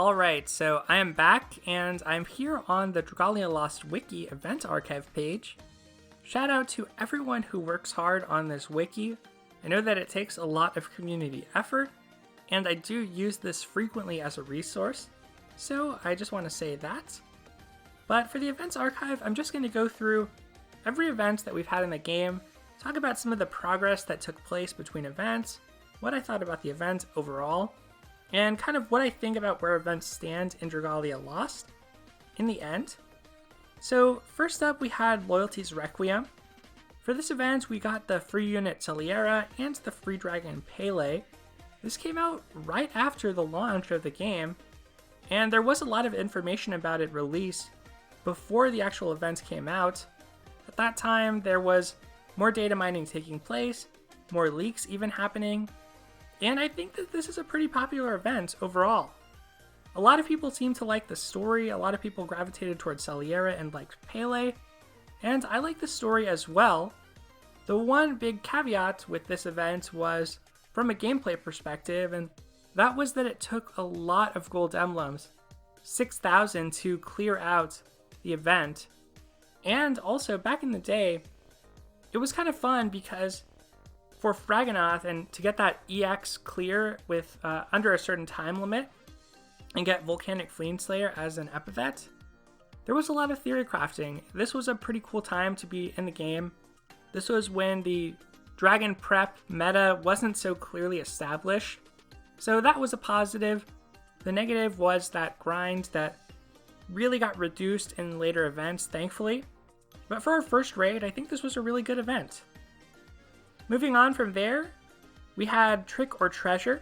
Alright, so I am back, and I'm here on the Dragalia Lost Wiki event archive page. Shout out to everyone who works hard on this wiki. I know that it takes a lot of community effort, and I do use this frequently as a resource, so I just want to say that. But for the events archive, I'm just going to go through every event that we've had in the game, talk about some of the progress that took place between events, what I thought about the event overall, and kind of what I think about where events stand in Dragalia Lost in the end. So first up, we had Loyalty's Requiem. For this event, we got the free unit Taliera and the free dragon Pele. This came out right after the launch of the game, and there was a lot of information about it released before the actual event came out. At that time, there was more data mining taking place, more leaks even happening, and I think that this is a pretty popular event overall. A lot of people seem to like the story, a lot of people gravitated towards Taliera and liked Pele, and I like the story as well. The one big caveat with this event was from a gameplay perspective, and that was that it took a lot of gold emblems, 6,000 to clear out the event. And also, back in the day, it was kind of fun because for Fraganoth, and to get that EX clear with under a certain time limit and get Volcanic Fleeing-Slayer as an epithet, there was a lot of theory crafting. This was a pretty cool time to be in the game. This was when the Dragon Prep meta wasn't so clearly established, so that was a positive. The negative was that grind that really got reduced in later events, thankfully. But for our first raid, I think this was a really good event. Moving on from there, we had Trick or Treasure.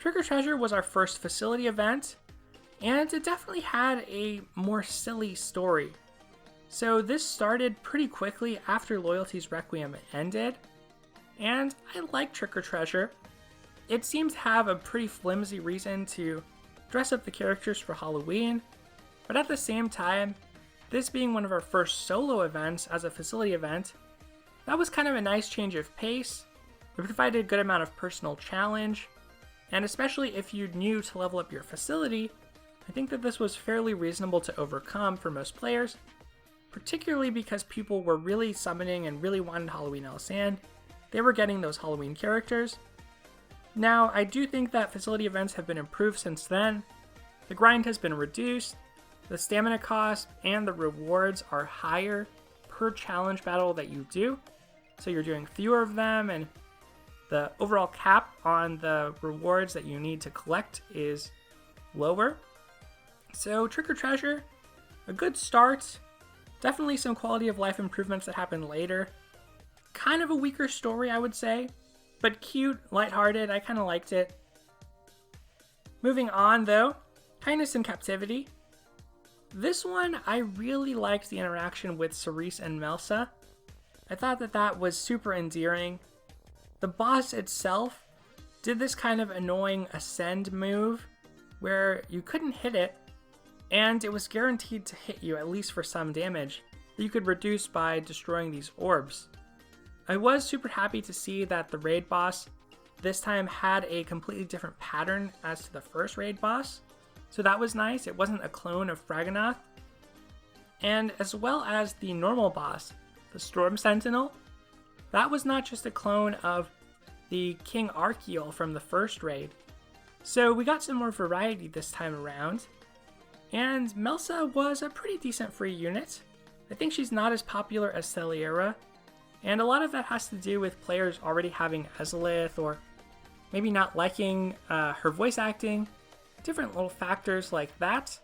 Trick or Treasure was our first facility event, and it definitely had a more silly story. So this started pretty quickly after Loyalty's Requiem ended, and I like Trick or Treasure. It seems to have a pretty flimsy reason to dress up the characters for Halloween, but at the same time, this being one of our first solo events as a facility event, that was kind of a nice change of pace. It provided a good amount of personal challenge, and especially if you knew to level up your facility, I think that this was fairly reasonable to overcome for most players, particularly because people were really summoning and really wanted Halloween Alisand. They were getting those Halloween characters. Now, I do think that facility events have been improved since then. The grind has been reduced, the stamina cost and the rewards are higher per challenge battle that you do, so you're doing fewer of them, and the overall cap on the rewards that you need to collect is lower. So Trick or Treasure, a good start, definitely some quality of life improvements that happen later. Kind of a weaker story, I would say, but cute, lighthearted, I kind of liked it. Moving on though, Kindness in Captivity. This one, I really liked the interaction with Cerise and Melsa. I thought that that was super endearing. The boss itself did this kind of annoying ascend move where you couldn't hit it, and it was guaranteed to hit you, at least for some damage, that you could reduce by destroying these orbs. I was super happy to see that the raid boss this time had a completely different pattern as to the first raid boss. So that was nice. It wasn't a clone of Fraganoth. And as well as the normal boss, the Storm Sentinel, that was not just a clone of the King Archeol from the first raid. So we got some more variety this time around. And Melsa was a pretty decent free unit. I think she's not as popular as Taliera, and a lot of that has to do with players already having Ezalith or maybe not liking her voice acting. Different little factors like that.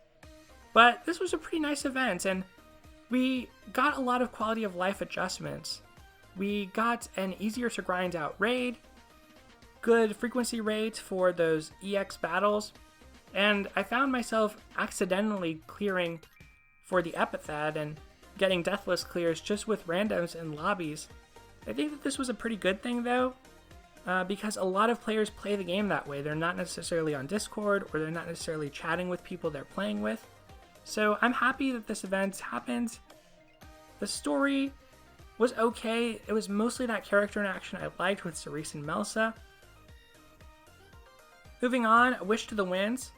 But this was a pretty nice event, and we got a lot of quality of life adjustments. We got an easier to grind out raid, good frequency rate for those EX battles, and I found myself accidentally clearing for the epithet and getting deathless clears just with randoms in lobbies. I think that this was a pretty good thing though, because a lot of players play the game that way. They're not necessarily on Discord, or they're not necessarily chatting with people they're playing with. So I'm happy that this event happened. The story was okay. It was mostly that character interaction I liked with Cerise and Melsa. Moving on, A Wish to the Winds.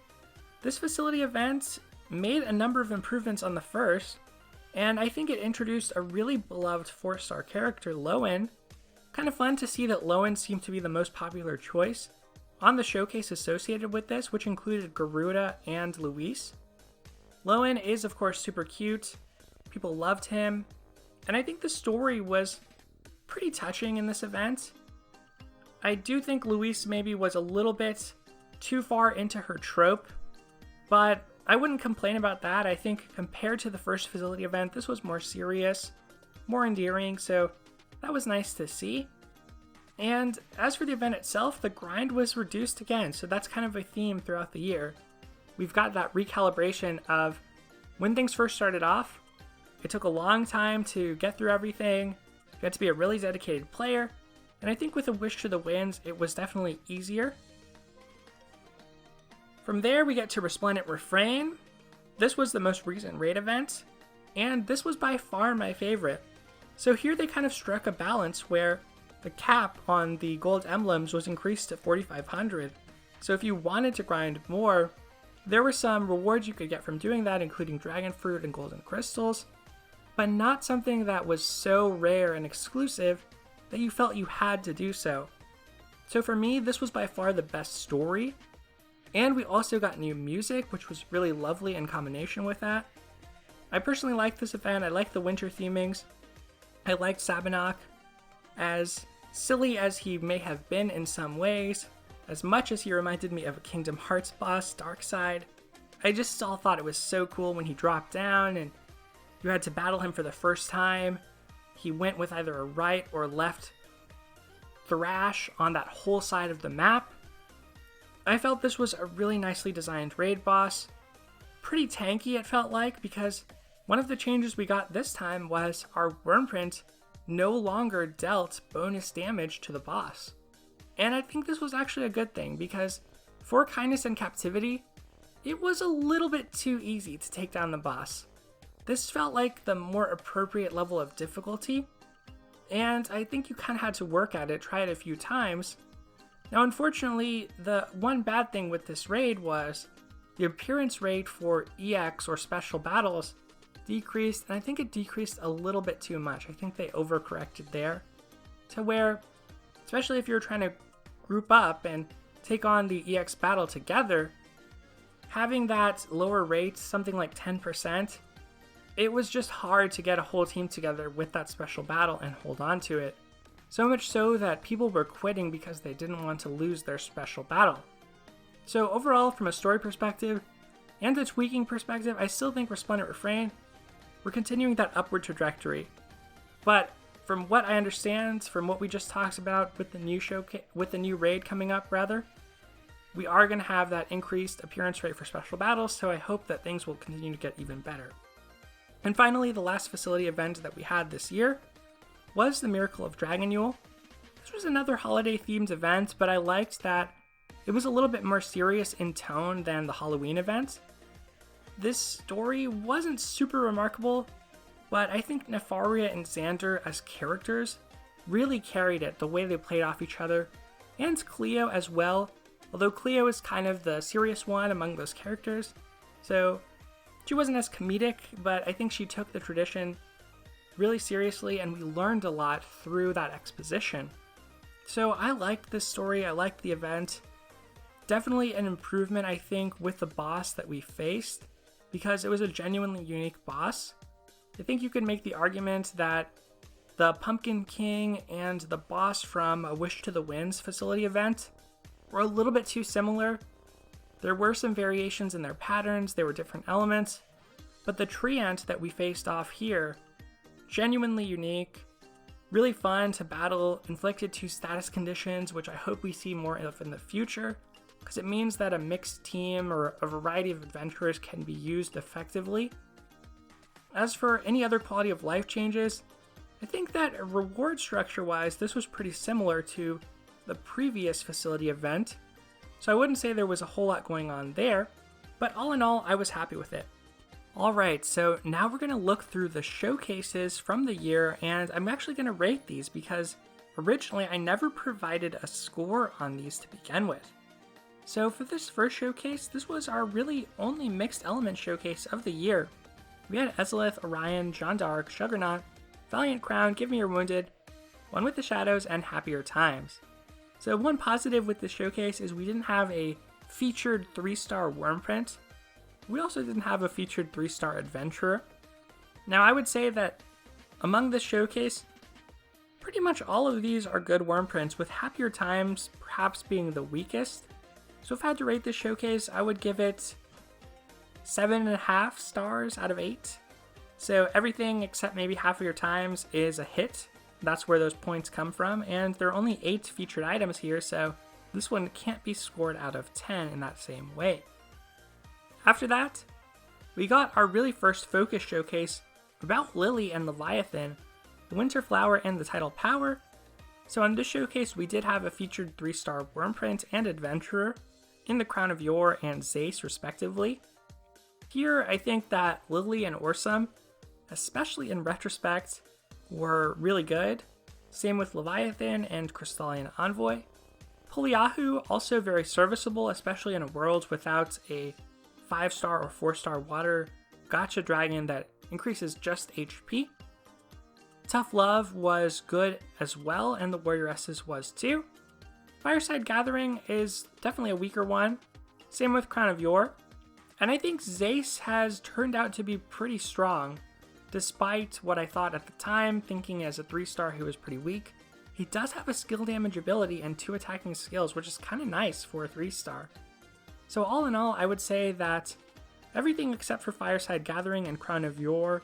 This facility event made a number of improvements on the first, and I think it introduced a really beloved 4-star character, Lowen. Kind of fun to see that Lowen seemed to be the most popular choice on the showcase associated with this, which included Garuda and Luis. Lowen is, of course, super cute. People loved him, and I think the story was pretty touching in this event. I do think Luis maybe was a little bit too far into her trope, but I wouldn't complain about that. I think compared to the first facility event, this was more serious, more endearing, so that was nice to see. And as for the event itself, the grind was reduced again, so that's kind of a theme throughout the year. We've got that recalibration of when things first started off, it took a long time to get through everything, you had to be a really dedicated player, and I think with A Wish to the Winds, it was definitely easier. From there, we get to Resplendent Refrain. This was the most recent raid event, and this was by far my favorite. So here they kind of struck a balance where the cap on the gold emblems was increased to 4,500. So if you wanted to grind more, there were some rewards you could get from doing that, including dragon fruit and golden crystals, but not something that was so rare and exclusive that you felt you had to do so. So for me, this was by far the best story. And we also got new music, which was really lovely in combination with that. I personally liked this event. I liked the winter themings. I liked Sabinok. As silly as he may have been in some ways, as much as he reminded me of a Kingdom Hearts boss, Darkside, I just still thought it was so cool when he dropped down and you had to battle him for the first time. He went with either a right or left thrash on that whole side of the map. I felt this was a really nicely designed raid boss. Pretty tanky, it felt like, because one of the changes we got this time was our Wyrmprint no longer dealt bonus damage to the boss. And I think this was actually a good thing, because for Kindness and Captivity, it was a little bit too easy to take down the boss. This felt like the more appropriate level of difficulty, and I think you kind of had to work at it, try it a few times. Now unfortunately, the one bad thing with this raid was the appearance rate for EX or special battles decreased, and I think it decreased a little bit too much. I think they overcorrected there to where, especially if you're trying to group up and take on the EX battle together, having that lower rate, something like 10%, it was just hard to get a whole team together with that special battle and hold on to it. So much so that people were quitting because they didn't want to lose their special battle. So overall, from a story perspective and a tweaking perspective, I still think Resplendent Refrain, we're continuing that upward trajectory. But from what I understand, from what we just talked about with the new raid coming up, we are going to have that increased appearance rate for special battles, so I hope that things will continue to get even better. And finally, the last facility event that we had this year was the Miracle of Dragon Yule. This was another holiday-themed event, but I liked that it was a little bit more serious in tone than the Halloween event. This story wasn't super remarkable, but I think Nefaria and Xander as characters really carried it, the way they played off each other, and Cleo as well, although Cleo is kind of the serious one among those characters, so she wasn't as comedic, but I think she took the tradition really seriously, and we learned a lot through that exposition. So I liked this story, I liked the event. Definitely an improvement, I think, with the boss that we faced, because it was a genuinely unique boss. I think you could make the argument that the Pumpkin King and the boss from A Wish to the Winds facility event were a little bit too similar. There were some variations in their patterns, they were different elements, but the Treant that we faced off here, genuinely unique, really fun to battle, inflicted 2 status conditions, which I hope we see more of in the future, because it means that a mixed team or a variety of adventurers can be used effectively. As for any other quality of life changes, I think that reward structure-wise, this was pretty similar to the previous facility event, so I wouldn't say there was a whole lot going on there, but all in all, I was happy with it. Alright, so now we're going to look through the showcases from the year, and I'm actually going to rate these because originally I never provided a score on these to begin with. So for this first showcase, this was our really only mixed element showcase of the year. We had Ezzelith, Orion, Jeanne d'Arc, Juggernaut, Valiant Crown, Give Me Your Wounded, One with the Shadows, and Happier Times. So one positive with this showcase is we didn't have a featured 3-star Wyrmprint. We also didn't have a featured 3-star Adventurer. Now I would say that among this showcase, pretty much all of these are good Wyrmprints, with Happier Times perhaps being the weakest. So if I had to rate this showcase, I would give it 7.5 stars out of 8. So everything except maybe Happier Times is a hit. That's where those points come from, and there are only 8 featured items here, so this one can't be scored out of 10 in that same way. After that, we got our really first focus showcase about Lily and Leviathan, the Winter Flower, and the Title Power. So on this showcase, we did have a featured 3-star Wyrmprint and Adventurer in the Crown of Yore and Zace, respectively. Here, I think that Lily and Orsum, especially in retrospect, were really good. Same with Leviathan and Crystallian Envoy. Poliahu, also very serviceable, especially in a world without a 5-star or 4-star water gacha dragon that increases just HP. Tough Love was good as well, and the Warrioresses was too. Fireside Gathering is definitely a weaker one. Same with Crown of Yore. And I think Zace has turned out to be pretty strong, despite what I thought at the time, thinking as a 3-star he was pretty weak. He does have a skill damage ability and 2 attacking skills, which is kind of nice for a 3-star. So all in all, I would say that everything except for Fireside Gathering and Crown of Yore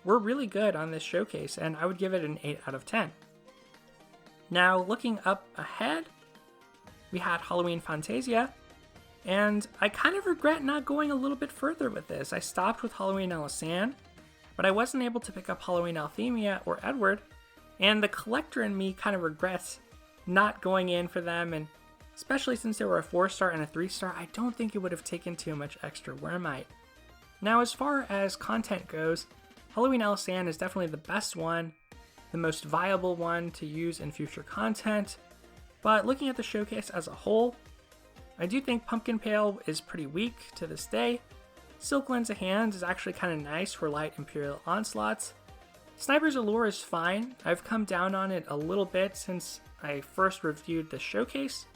were really good on this showcase, and I would give it an 8 out of 10. Now, looking up ahead, we had Halloween Fantasia, and I kind of regret not going a little bit further with this. I stopped with Halloween Alisan, but I wasn't able to pick up Halloween Althemia or Edward, and the collector in me kind of regrets not going in for them, and especially since they were a 4-star and a 3-star, I don't think it would have taken too much extra Wyrmite. Now, as far as content goes, Halloween Alisan is definitely the best one, the most viable one to use in future content, but looking at the showcase as a whole, I do think Pumpkin Pale is pretty weak to this day. Silk Lens of Hand is actually kind of nice for light Imperial Onslaughts. Sniper's Allure is fine. I've come down on it a little bit since I first reviewed the showcase,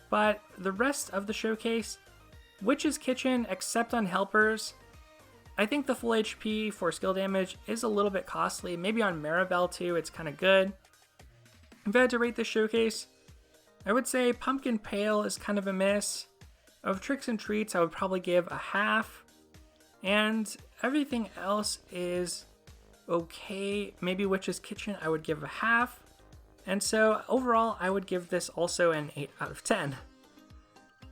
but the rest of the showcase, Witch's Kitchen except on Helpers, I think the full HP for skill damage is a little bit costly. Maybe on Maribel too, it's kind of good. If I had to rate this showcase, I would say Pumpkin Pale is kind of a miss. Of Tricks and Treats, I would probably give a half. And everything else is okay. Maybe Witch's Kitchen, I would give a half. And so overall, I would give this also an 8 out of 10.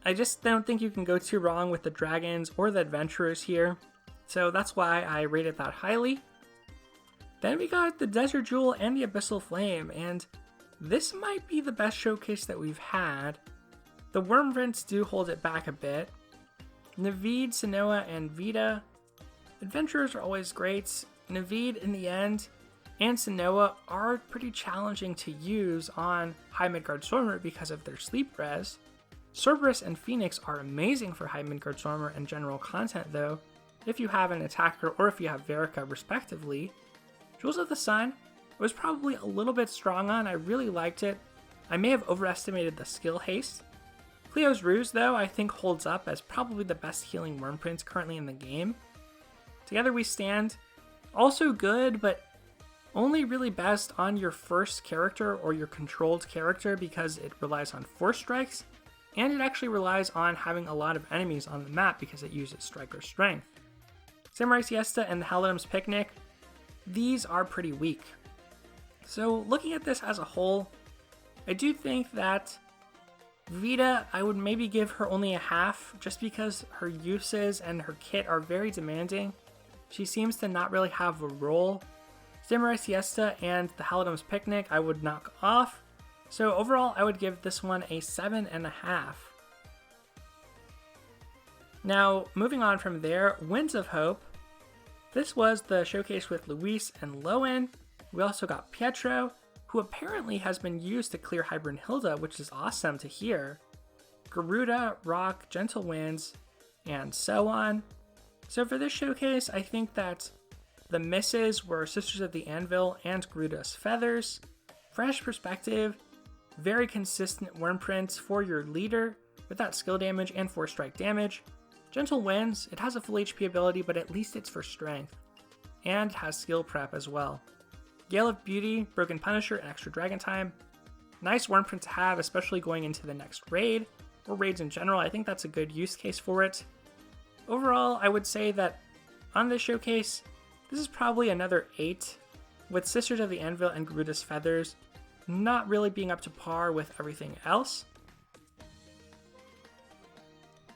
I just don't think you can go too wrong with the dragons or the adventurers here. So that's why I rate it that highly. Then we got the Desert Jewel and the Abyssal Flame, and this might be the best showcase that we've had. The Wyrmprints do hold it back a bit. Naveed, Sanoa, and Vita. Adventurers are always great. Naveed in the end and Sanoa are pretty challenging to use on High Midgard Stormer because of their sleep res. Cerberus and Phoenix are amazing for High Midgard Stormer and general content though, if you have an attacker or if you have Verica respectively. Jewels of the Sun was probably a little bit strong on. I really liked it. I may have overestimated the skill haste. Cleo's Ruse though I think holds up as probably the best healing Wyrmprint currently in the game. Together We Stand, also good, but only really best on your first character or your controlled character because it relies on force strikes, and it actually relies on having a lot of enemies on the map because it uses striker strength. Samurai Siesta and the Halidam's Picnic, these are pretty weak. So looking at this as a whole, I do think that Vita, I would maybe give her only a half just because her uses and her kit are very demanding. She seems to not really have a role. Samurai Siesta and the Halidam's Picnic I would knock off. So overall, I would give this one a 7.5. Now, moving on from there, Winds of Hope. This was the showcase with Luis and Lowen. We also got Pietro, who apparently has been used to clear Hybern Hilda, which is awesome to hear. Garuda, Rock, Gentle Winds, and so on. So for this showcase, I think that the misses were Sisters of the Anvil and Garuda's Feathers. Fresh perspective, very consistent worm prints for your leader with that skill damage and 4-strike damage. Gentle Winds, it has a full HP ability, but at least it's for strength, and has skill prep as well. Gale of Beauty, Broken Punisher, and Extra Dragon Time. Nice worm print to have, especially going into the next raid, or raids in general. I think that's a good use case for it. Overall, I would say that on this showcase, this is probably another 8, with Sisters of the Anvil and Garuda's Feathers not really being up to par with everything else.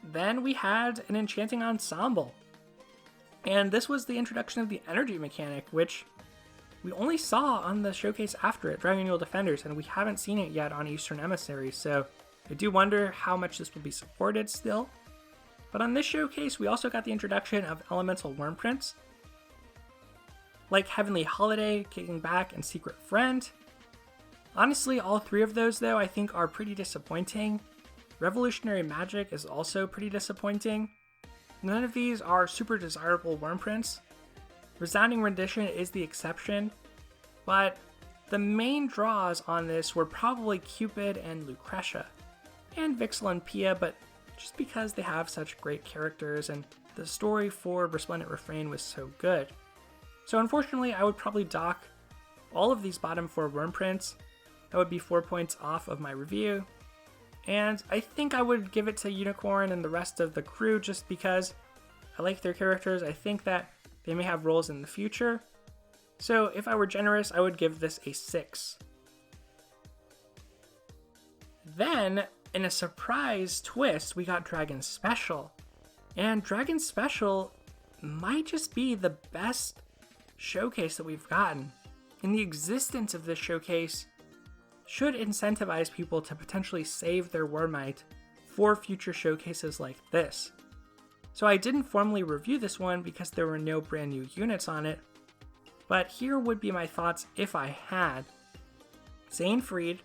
Then we had an Enchanting Ensemble, and this was the introduction of the energy mechanic, which we only saw on the showcase after it, Dragalia Defenders, and we haven't seen it yet on Eastern Emissary, so I do wonder how much this will be supported still. But on this showcase, we also got the introduction of elemental worm prints, like Heavenly Holiday, Kicking Back, and Secret Friend. Honestly, all 3 of those, though, I think are pretty disappointing. Revolutionary Magic is also pretty disappointing. None of these are super desirable worm prints. Resounding Rendition is the exception, but the main draws on this were probably Cupid and Lucretia, and Vixel and Pia, but just because they have such great characters and the story for Resplendent Refrain was so good. So unfortunately, I would probably dock all of these bottom 4 worm prints. That would be 4 points off of my review. And I think I would give it to Unicorn and the rest of the crew just because I like their characters. I think that they may have roles in the future. So if I were generous, I would give this a 6. Then, in a surprise twist, we got Dragon Special. And Dragon Special might just be the best showcase that we've gotten. And the existence of this showcase should incentivize people to potentially save their Wormite for future showcases like this. So I didn't formally review this one because there were no brand new units on it, but here would be my thoughts if I had. Zanefried,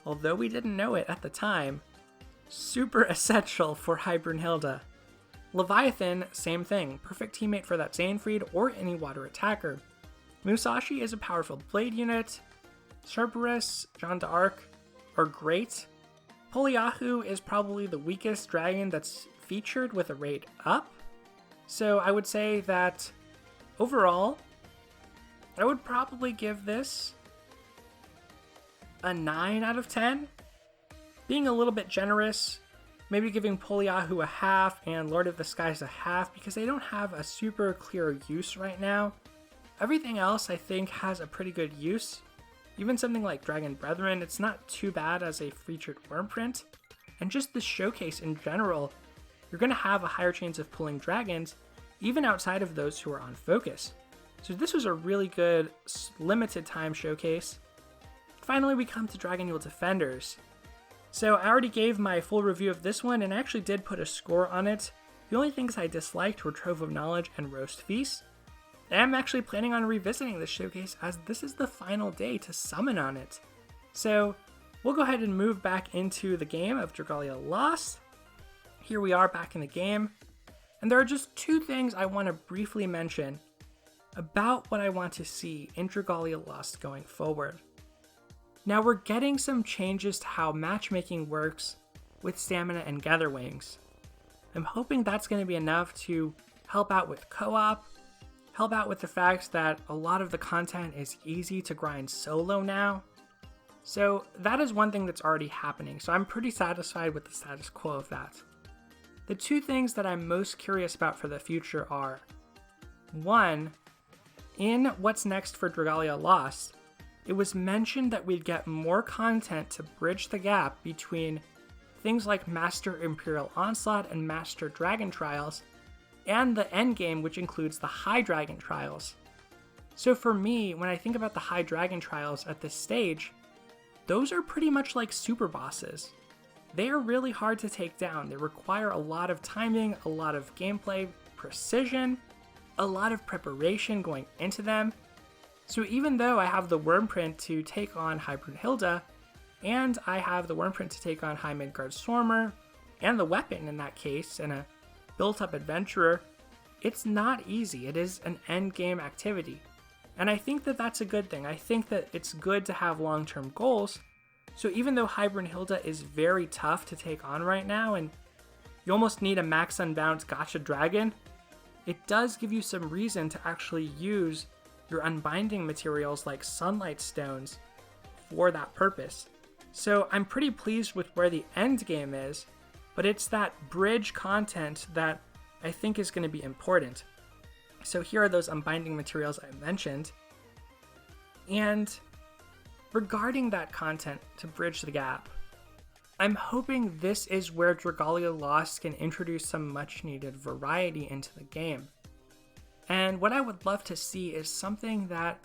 although we didn't know it at the time, super essential for High Brunhilde. Leviathan, same thing, perfect teammate for that Zanefried or any water attacker. Musashi is a powerful blade unit. Cerberus, Jeanne d'Arc are great. Poliahu is probably the weakest dragon that's featured with a rate up. So I would say that overall, I would probably give this a 9 out of 10. Being a little bit generous, maybe giving Poliahu a half and Lord of the Skies a half because they don't have a super clear use right now. Everything else I think has a pretty good use. Even something like Dragon Brethren, it's not too bad as a featured worm print. And just the showcase in general, you're going to have a higher chance of pulling dragons, even outside of those who are on focus. So this was a really good limited time showcase. Finally, we come to Dragalia Defenders. So I already gave my full review of this one and I actually did put a score on it. The only things I disliked were Trove of Knowledge and Roast Feast. I'm actually planning on revisiting this showcase as this is the final day to summon on it. So we'll go ahead and move back into the game of Dragalia Lost. Here we are back in the game. And there are just 2 things I want to briefly mention about what I want to see in Dragalia Lost going forward. Now we're getting some changes to how matchmaking works with Stamina and Gather Wings. I'm hoping that's going to be enough to help out with co-op, help out with the fact that a lot of the content is easy to grind solo now. So that is one thing that's already happening, so I'm pretty satisfied with the status quo of that. The 2 things that I'm most curious about for the future are, 1, in what's next for Dragalia Lost, it was mentioned that we'd get more content to bridge the gap between things like Master Imperial Onslaught and Master Dragon Trials, and the endgame, which includes the High Dragon Trials. So for me, when I think about the High Dragon Trials at this stage, those are pretty much like super bosses. They are really hard to take down. They require a lot of timing, a lot of gameplay precision, a lot of preparation going into them. So even though I have the Wormprint to take on High Brunhilde, and I have the Wormprint to take on High Midgard Stormer, and the weapon in that case, and a built-up adventurer, it's not easy. It is an endgame activity. And I think that that's a good thing. I think that it's good to have long-term goals. So even though High Brunhilde is very tough to take on right now, and you almost need a max unbound gacha dragon, it does give you some reason to actually use your unbinding materials like sunlight stones for that purpose. So I'm pretty pleased with where the end game is, but it's that bridge content that I think is going to be important. So here are those unbinding materials I mentioned. And regarding that content to bridge the gap, I'm hoping this is where Dragalia Lost can introduce some much needed variety into the game. And what I would love to see is something that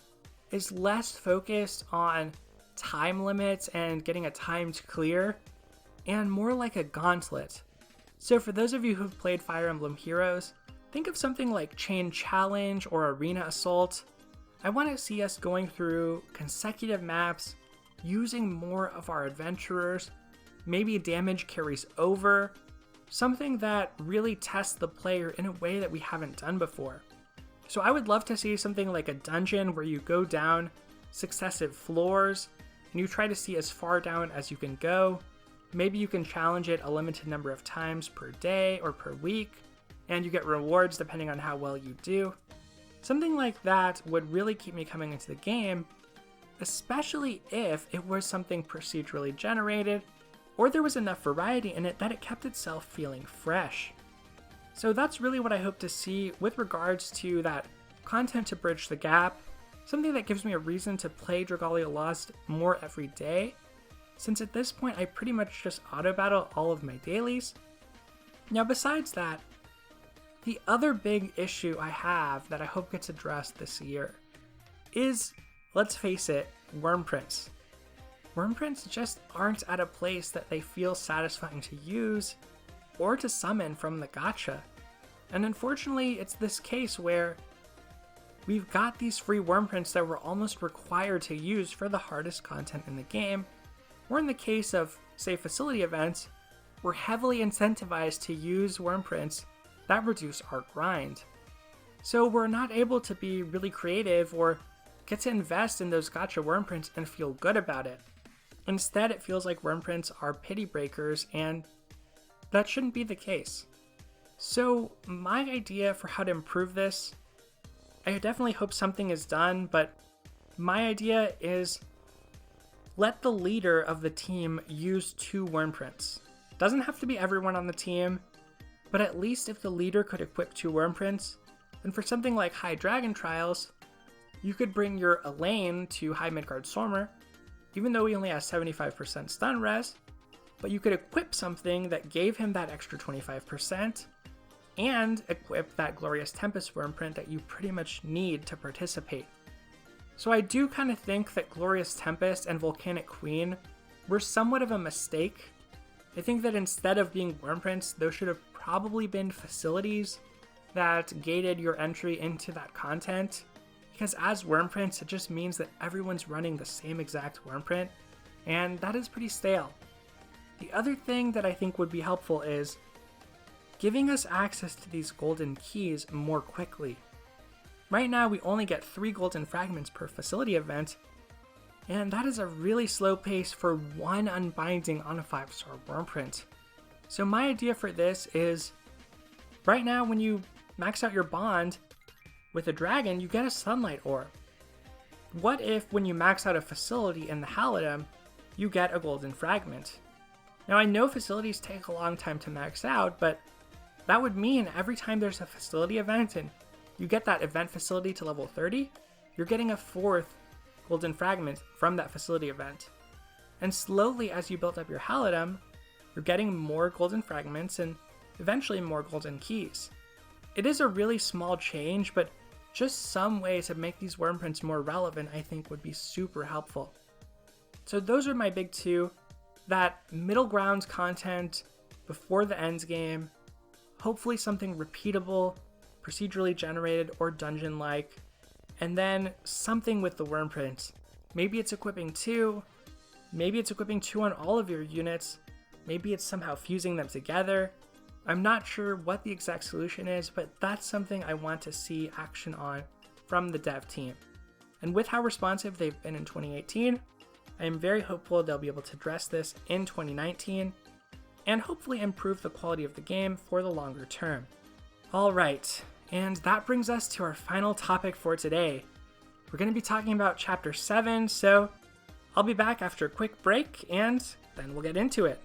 is less focused on time limits and getting a timed clear, and more like a gauntlet. So for those of you who've played Fire Emblem Heroes, think of something like Chain Challenge or Arena Assault. I want to see us going through consecutive maps, using more of our adventurers, maybe damage carries over, something that really tests the player in a way that we haven't done before. So I would love to see something like a dungeon where you go down successive floors and you try to see as far down as you can go. Maybe you can challenge it a limited number of times per day or per week, and you get rewards depending on how well you do. Something like that would really keep me coming into the game, especially if it was something procedurally generated, or there was enough variety in it that it kept itself feeling fresh. So that's really what I hope to see with regards to that content to bridge the gap, something that gives me a reason to play Dragalia Lost more every day, since at this point I pretty much just auto-battle all of my dailies. Now besides that, the other big issue I have that I hope gets addressed this year is, let's face it, worm prints. Worm prints just aren't at a place that they feel satisfying to use or to summon from the gacha. And unfortunately, it's this case where we've got these free worm prints that we're almost required to use for the hardest content in the game, or in the case of, say, facility events, we're heavily incentivized to use worm prints that reduce our grind. So we're not able to be really creative or get to invest in those gacha worm prints and feel good about it. Instead, it feels like worm prints are pity breakers, and that shouldn't be the case. So my idea for how to improve this, I definitely hope something is done, but my idea is let the leader of the team use 2 worm prints. Doesn't have to be everyone on the team, but at least if the leader could equip 2 worm prints, then for something like High Dragon Trials, you could bring your Elaine to High Midgard Sormer, even though he only has 75% stun res, but you could equip something that gave him that extra 25%, and equip that Glorious Tempest worm print that you pretty much need to participate. So I do kind of think that Glorious Tempest and Volcanic Queen were somewhat of a mistake. I think that instead of being worm prints, those should have probably been facilities that gated your entry into that content, because as worm prints, it just means that everyone's running the same exact worm print, and that is pretty stale. The other thing that I think would be helpful is giving us access to these golden keys more quickly. Right now, we only get 3 golden fragments per facility event, and that is a really slow pace for 1 unbinding on a 5-star worm print. So my idea for this is, right now when you max out your bond with a dragon, you get a sunlight ore. What if when you max out a facility in the Halidom, you get a golden fragment? Now I know facilities take a long time to max out, but that would mean every time there's a facility event and you get that event facility to level 30, you're getting a 4th golden fragment from that facility event. And slowly as you build up your Halidom, you're getting more golden fragments and eventually more golden keys. It is a really small change, but just some way to make these worm prints more relevant I think would be super helpful. So those are my big 2. That middle ground content before the end game, hopefully something repeatable, procedurally generated, or dungeon-like, and then something with the worm prints. Maybe it's equipping 2, maybe it's equipping 2 on all of your units, Maybe it's somehow fusing them together. I'm not sure what the exact solution is, but that's something I want to see action on from the dev team. And with how responsive they've been in 2018, I am very hopeful they'll be able to address this in 2019 and hopefully improve the quality of the game for the longer term. Alright, and that brings us to our final topic for today. We're going to be talking about Chapter 7, so I'll be back after a quick break and then we'll get into it.